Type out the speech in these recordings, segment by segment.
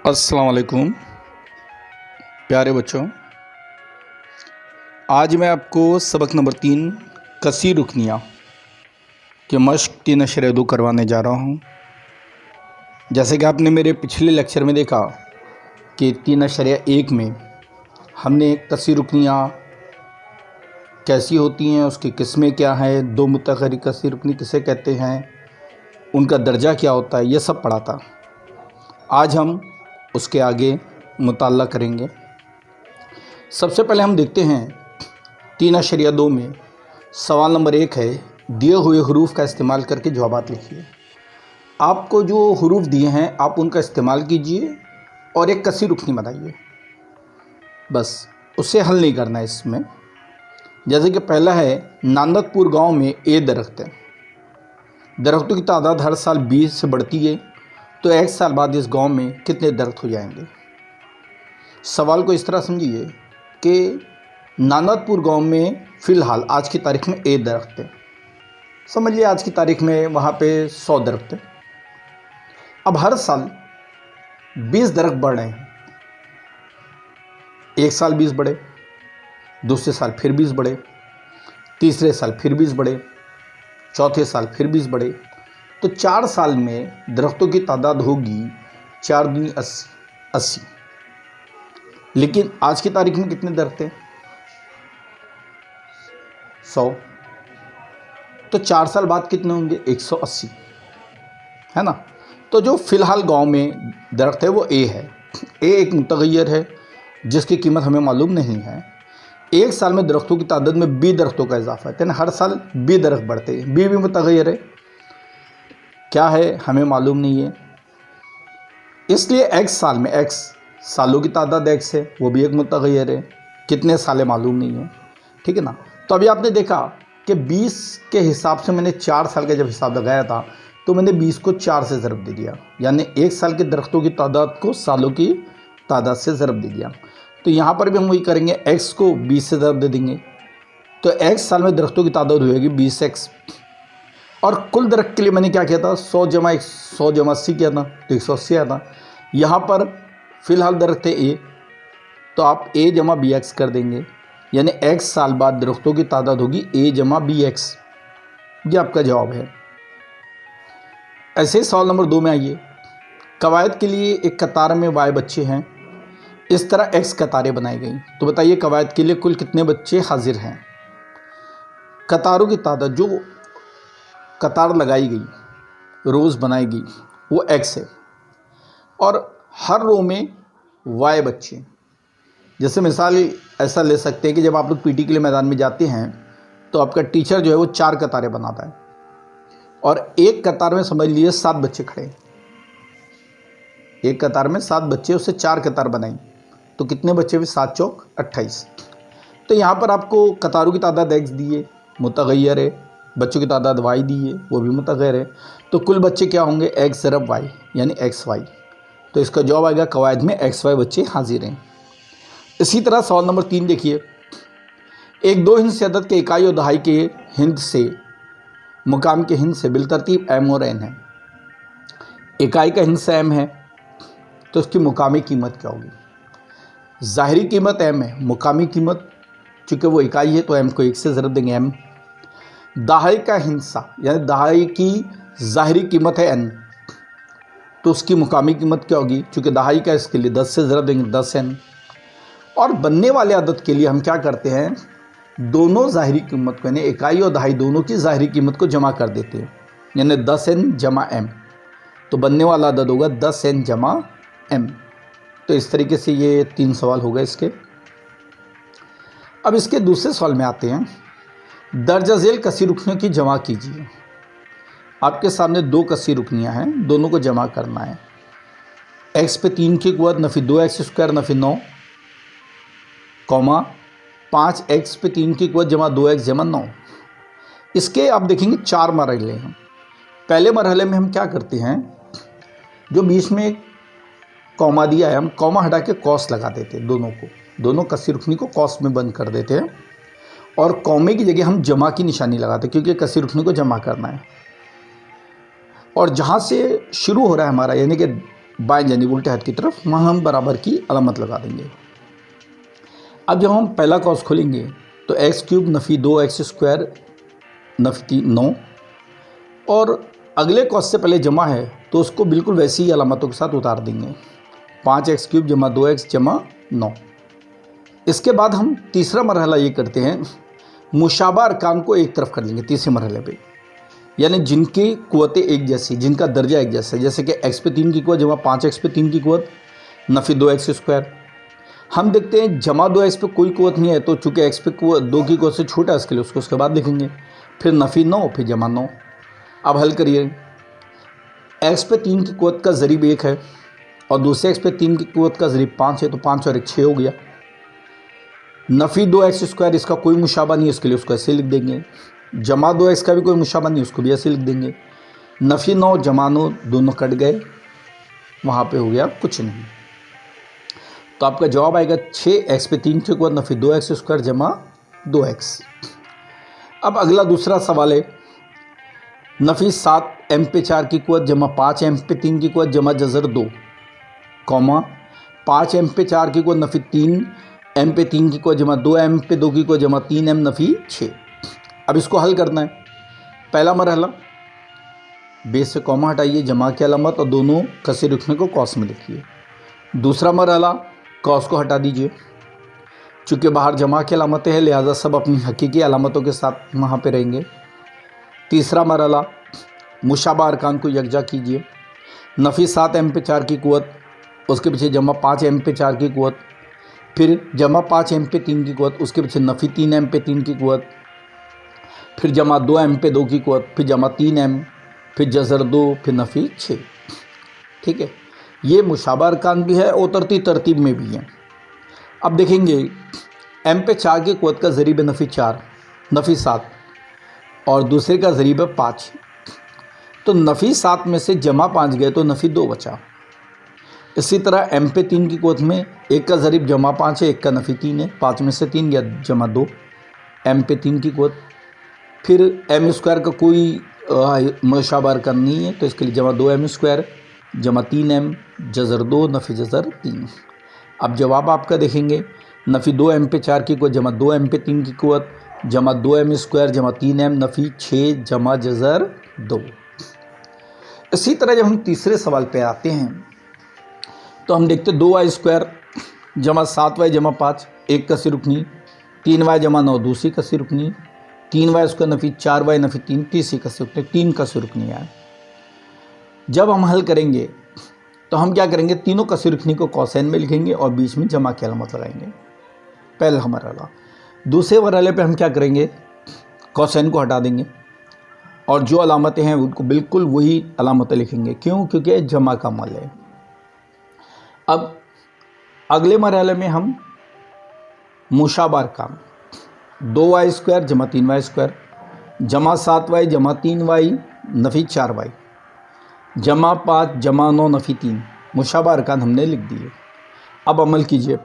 अस्सलाम वालेकुम प्यारे बच्चों। आज मैं आपको सबक नंबर 3 कसी रुकनियाँ के मश्क 3 अशरे 2 करवाने जा रहा हूँ। जैसे कि आपने मेरे पिछले लेक्चर में देखा कि 3 अशरे 1 में हमने कसी रुकनियाँ कैसी होती हैं, उसकी किस्में क्या हैं, दो मुतगैर कसी रुकनी किसे कहते हैं, उनका दर्जा क्या होता है, ये सब पढ़ा था। आज हम उसके आगे मुताल्ला करेंगे। सबसे पहले हम देखते हैं 3/2 में सवाल नंबर 1 है, दिए हुए हरूफ का इस्तेमाल करके जवाबात लिखिए। आपको जो हरूफ दिए हैं आप उनका इस्तेमाल कीजिए और एक कसी रुकनी बनाइए, बस उससे हल नहीं करना है इसमें। जैसे कि पहला है, नांदतपुर गांव में ए दरख्त है। दरख्तों की तादाद हर साल 20 से बढ़ती है, तो 1 साल बाद इस गांव में कितने दरख्त हो जाएंगे। सवाल को इस तरह समझिए कि नांदतपुर गांव में फ़िलहाल आज की तारीख में ए दरख्त है। समझिए आज की तारीख में वहाँ पे 100 दरख्त है। अब हर साल 20 दरख्त बढ़ रहे हैं। एक साल 20 बढ़े, दूसरे साल फिर 20 बढ़े, तीसरे साल फिर 20 बढ़े, चौथे साल फिर 20 बढ़े, तो 4 साल में दरख्तों की तादाद होगी 4 दूनी 80। लेकिन आज की तारीख में कितने दरख्त हैं? 100। तो 4 साल बाद कितने होंगे? 180, है ना। तो जो फ़िलहाल गांव में दरख्त है वो ए है। ए एक मुतगय्यर है जिसकी कीमत हमें मालूम नहीं है। 1 साल में दरख्तों की तादाद में 20 दरख्तों का इजाफा है, यानी हर साल 20 दरख्त बढ़ते हैं। बी भी मुतगय्यर है, क्या है हमें मालूम नहीं है। इसलिए x साल में x सालों की तादाद x है, वो भी एक मुतगय्यर है, कितने साल मालूम नहीं है, ठीक है ना। तो अभी आपने देखा कि 20 के हिसाब से मैंने 4 साल का जब हिसाब लगाया था तो मैंने 20 को 4 से ज़रब दे दिया, यानी 1 साल के दरख्तों की तादाद को सालों की तादाद से ज़रब दे दिया। तो यहाँ पर भी हम वही करेंगे, x को 20 से ज़रब दे देंगे, तो x साल में दरख्तों की तादाद होगी 20x। और कुल दरख्त के लिए मैंने क्या किया था, 100 जमा 80 किया था, तो 180 आया था। यहाँ पर फ़िलहाल दरख्त है ए, तो आप a जमा bx कर देंगे, यानी x साल बाद दरख्तों की तादाद होगी a जमा bx। ये आपका जवाब है। ऐसे सवाल नंबर 2 में आइए। कवायद के लिए एक कतार में y बच्चे हैं, इस तरह x कतारें बनाई गई, तो बताइए कवायद के लिए कुल कितने बच्चे हाजिर हैं। कतारों की तादाद, जो कतार लगाई गई, रोज़ बनाई गई, वो x है, और हर रो में y बच्चे। जैसे मिसाल ऐसा ले सकते हैं कि जब आप लोग पीटी के लिए मैदान में जाते हैं तो आपका टीचर जो है वो 4 कतारें बनाता है, और एक कतार में समझ लीजिए 7 बच्चे खड़े हैं। एक कतार में 7 बच्चे, उससे 4 कतार बनाई, तो कितने बच्चे भी? 7 चौक 28। तो यहाँ पर आपको कतारों की तादाद x दी है, मुतगय्यर है, बच्चों की तादाद y दी है, वो भी मुतगय्यर है, तो कुल बच्चे क्या होंगे? x ज़रब y, यानी xy। तो इसका जवाब आएगा कवायद में xy बच्चे हाजिर हैं। इसी तरह सवाल नंबर 3 देखिए। एक 2 हिंस अदद के इकाई और दहाई के हिंद से, मुकाम के हिंद से बिलतरतीब m और n है। इकाई का हिंस m है, तो उसकी मुकामी कीमत क्या होगी? ज़ाहिरी कीमत m है, मुकामी कीमत चूँकि वो इकाई है तो m को 1 से ज़रब देंगे m। दहाई का हिस्सा, यानी दहाई की ज़ाहिरी कीमत है n, तो उसकी मुकामी कीमत क्या होगी? चूँकि दहाई का, इसके लिए 10 से ज़रब देंगे 10n। और बनने वाले अदद के लिए हम क्या करते हैं, दोनों ज़ाहिरी कीमत को, यानी इकाई और दहाई दोनों की ज़ाहिरी कीमत को जमा कर देते हैं, यानी 10n जमा m, तो बनने वाला अदद होगा 10n जमा m। तो इस तरीके से ये 3 सवाल हो गए इसके। अब इसके दूसरे सवाल में आते हैं। दर्जा झेल कसी रुकनियों की जमा कीजिए। आपके सामने 2 कसी रुकनियाँ हैं, दोनों को जमा करना है। x पे 3 की कुव्वत नफ़ी 2x² नफ़ी 9, कॉमा 5x पे 3 की कुव्वत जमा 2x जमा 9। इसके आप देखेंगे 4 मरहले हैं। पहले मरहले में हम क्या करते हैं, जो बीच में एक कॉमा दिया है, हम कॉमा हटा के कॉस लगा देते हैं, दोनों कसी रुकनी को कॉस में बंद कर देते हैं, और कॉमे की जगह हम जमा की निशानी लगाते हैं, क्योंकि कसी रुकनी को जमा करना है। और जहाँ से शुरू हो रहा है हमारा, यानी कि बाएं यानी उल्टे हाथ की तरफ, वहाँ हम बराबर की अलामत लगा देंगे। अब जब हम पहला कॉस खोलेंगे तो एक्स क्यूब नफ़ी 2x² नफ़ी 3 9, और अगले कॉस से पहले जमा है तो उसको बिल्कुल वैसी ही अलामतों के साथ उतार देंगे, 5x³ जमा 2x जमा 9। इसके बाद हम तीसरा मरहला ये करते हैं, मुशाबा अरकान को एक तरफ कर लेंगे तीसरे मरहले पे, यानी जिनकी कुव्वतें एक जैसी, जिनका दर्जा एक जैसा है, जैसे कि x पे 3 की कुव्वत जमा 5x पे 3 की कुव्वत नफ़ी 2x²। हम देखते हैं जमा 2x पे कोई कुव्वत नहीं है, तो चूँकि x पे 2 की कुव्वत से छोटा है इसके लिए उसको उसके बाद लिखेंगे, फिर नफ़ी 9 फिर जमा 9। अब हल करिए, x पे 3 की कुव्वत का ज़रीब 1 है और दूसरे x पे 3 की कुव्वत का ज़रीब 5 है, तो 5 और 1 6 हो गया। नफ़ी 2x², इसका कोई मुशाबा नहीं है, इसके लिए उसको ऐसे लिख देंगे। जमा 2x का भी कोई मुशाबा नहीं, उसको भी ऐसे लिख देंगे। नफ़ी 9 जमा 9 दोनों कट गए, वहाँ पे हो गया कुछ नहीं। तो आपका जवाब आएगा 6x पे 3 की कुव्वत नफ़ी 2x² जमा 2x। अब अगला दूसरा सवाल है, नफ़ी 7m पे 4 की कुव्वत जमा 5m पे 3 की कुव्वत जमा जज़र 2, कॉमा 5m पे 4 की कुव्वत नफ़ी 3m पे 3 की कुव्वत जमा 2m पे 2 की कुव्वत जमा 3m नफ़ी 6। अब इसको हल करना है। पहला मरहला, बेस से कॉमा हटाइए, जमा की अलामत और दोनों कसे रुखने को कॉस में लिखिए। दूसरा मरहला, कॉस को हटा दीजिए, चूँकि बाहर जमा की अलामतें हैं लिहाजा सब अपनी हकीकी अलामतों के साथ वहाँ पे रहेंगे। तीसरा मरहला, मुशाबा अरकान को यकजा कीजिए, नफ़ी 7m पे 4 की कुव्वत उसके पीछे जमा 5m पे 4 की कुव्वत, फिर जमा 5m पे 3 की कुव्वत उसके पीछे नफ़ी 3m पे 3 की कुव्वत, फिर जमा 2m पे 2 की कुव्वत, फिर जमा 3m, फिर जज़र 2, फिर नफ़ी 6। ठीक है, ये मुशाबा अरकान भी है और तरतीब में भी है। अब देखेंगे m पे 4 की कुव्वत का ज़रीब है नफ़ी 4 नफ़ी 7 और दूसरे का ज़रीब है 5, तो नफ़ी 7 में से जमा 5 गए तो नफ़ी 2 बचा। इसी तरह m पे 3 की कुव्वत में एक का ज़रीब जमा 5 है, एक का नफ़ी 3 है, 5 में से 3 गया जमा 2, m पे 3 की कुव्वत। फिर m² का कोई मुशाबा अरकान नहीं है, तो इसके लिए जमा 2m² जमा 3m जज़र 2 नफ़ी जज़र 3। अब जवाब आपका देखेंगे, नफ़ी 2m पे 4 की कुव्वत जमा 2m पे 3 की कुव्वत जमा 2m² जमा 3m नफ़ी 6 जमा जज़र 2। इसी तरह जब हम तीसरे सवाल पे आते हैं तो हम देखते 2y² जमा 7y जमा 5 एक कसी रुकनी, 3y जमा 9 दूसरी कसी रुकनी, 3y² नफ़ी 4y नफ़ी 3 तीसरी कसी रुकनी, 3 कसी रुकनी है। जब हम हल करेंगे तो हम क्या करेंगे, तीनों कसी रुकनी को कॉसेन में लिखेंगे और बीच में जमा की अलामत लगाएंगे, पहला मरहला। दूसरे मरहले पे हम क्या करेंगे, कॉसेन को हटा देंगे और जो अलामतें हैं उनको बिल्कुल वही अलामतें लिखेंगे। क्यों? क्योंकि जमा का अमल है। अब अगले मरहले में हम मुशाबा अरकान 2y² जमा 3y² जमा 7y जमा 3y नफ़ी 4y जमा 5 जमा 9 नफ़ी 3 मुशाबा अरकान हमने लिख दिए। अब अमल कीजिए,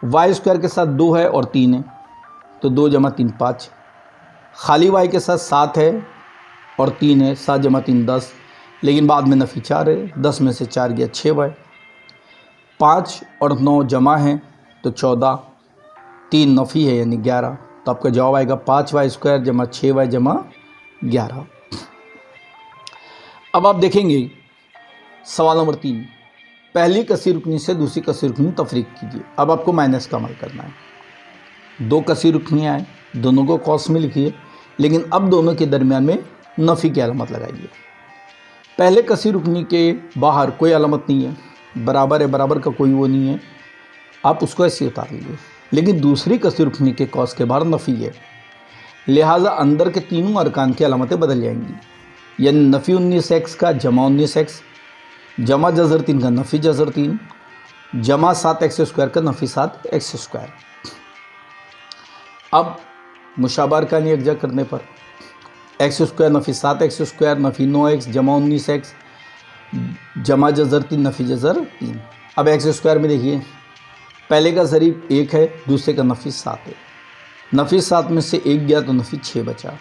y² के साथ 2 है और 3 है, तो 2 जमा 3 5, खाली y के साथ 7 है और 3 है, 7 जमा 3 10, लेकिन बाद में नफ़ी 4 है, 10 में से 4 गया 6y, 5 और 9 जमा है तो 14, 3 नफ़ी है यानी 11, तो आपका जवाब आएगा 5y² जमा 6y जमा 11। अब आप देखेंगे सवाल नंबर 3, पहली कसी रुकनी से दूसरी कसी रुकनी तफरीक कीजिए। अब आपको माइनस का अमल करना है। 2 कसी रुकनियाँ हैं, दोनों को कॉस में लिखिए, लेकिन अब दोनों के दरमियान में नफ़ी की अलामत लगाइए। पहले कसी रुकनी के बाहर कोई अलामत नहीं है, बराबर है, बराबर का कोई वो नहीं है, आप उसको ऐसे उतार लीजिए। लेकिन दूसरी कसी रुकनी के कॉस के बाहर नफ़ी है, लिहाजा अंदर के तीनों अरकान की अलामतें बदल जाएंगी, यानी नफ़ी 19x का जमा 19x जमा जज़र 3 का नफ़ी जज़र 3 जमा 7x² का नफ़ी 7x²। अब मुशाबा अरकान यकजा करने पर x² नफ़ी 7x² नफ़ी 9x जमा 19x जमा जज़र 3 नफ़ी जज़र 3। अब x² में देखिए, पहले का ज़रीब 1 है, दूसरे का नफ़ी 7 है, नफ़ी 7 में से 1 गया तो नफ़ी 6 बचा,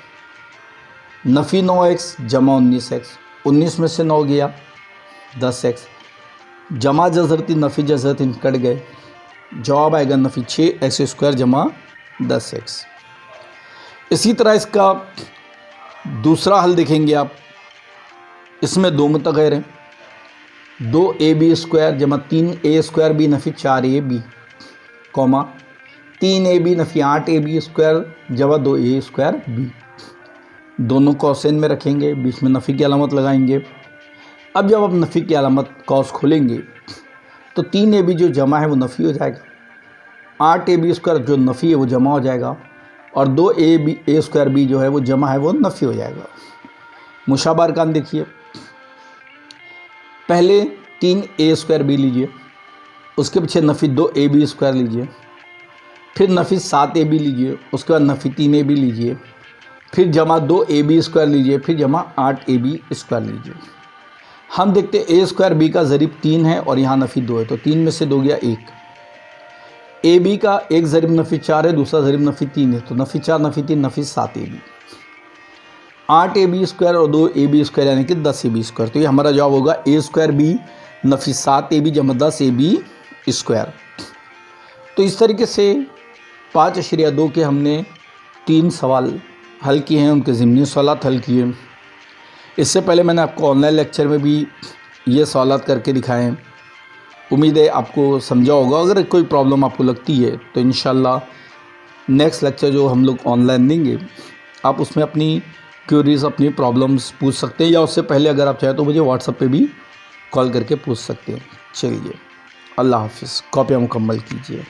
नफ़ी 9x जमा 19x, 19 में से 9 गया 10x, जमा जजरती नफ़ी जजरती कट गए, जवाब आएगा नफ़ी 6x² जमा 10x। इसी तरह इसका दूसरा हल देखेंगे आप, इसमें दो मुतग़ैर हैं, 2ab² जमा 3a² नफ़ी 4ab, comma 3ab नफ़ी 8ab² जमा 2a² दोनों कौसेन में रखेंगे, बीच में नफ़ी की अलामत लगाएंगे। अब जब आप नफ़ी की अलामत कौस खोलेंगे तो 3ab जो जमा है वो नफ़ी हो जाएगा, 8ab² जो नफ़ी है वो जमा हो जाएगा, और 2a² जो है वो जमा है वो नफ़ी हो जाएगा। मुशाबा अरकान देखिए, पहले 3a² लीजिए, उसके पीछे नफ़ी 2ab² लीजिए, फिर नफ़ी 7ab लीजिए, उसके बाद नफ़ी 3ab लीजिए, फिर जमा 2ab² लीजिए, फिर जमा 8ab² लीजिए। हम देखते a² b का ज़रीब 3 है और यहाँ नफ़ी 2 है, तो 3 में से 2 गया 1। ab का एक ज़रीब नफ़ी 4 है, दूसरा ज़रीब नफ़ी 3 है, तो नफ़ी 4 नफ़ी 3 नफ़ी 7ab, 8ab² और 2ab² यानी कि 10ab²। तो ये हमारा जवाब होगा a² b नफ़ी 7ab जमा 10ab²। तो इस तरीके से 5.2 के हमने 3 सवाल हल किए हैं, उनके ज़िमनी सवालात हल किए। इससे पहले मैंने आपको ऑनलाइन लेक्चर में भी ये सवालात करके दिखाए हैं। उम्मीद है आपको समझा होगा। अगर कोई प्रॉब्लम आपको लगती है तो इंशाल्लाह नेक्स्ट लेक्चर जो हम लोग ऑनलाइन देंगे, आप उसमें अपनी क्यूरीज, अपनी प्रॉब्लम्स पूछ सकते हैं, या उससे पहले अगर आप चाहें तो मुझे व्हाट्सएप पे भी कॉल करके पूछ सकते हैं। चलिए, अल्लाह हाफ़िज़। कॉपियाँ मुकम्मल कीजिए।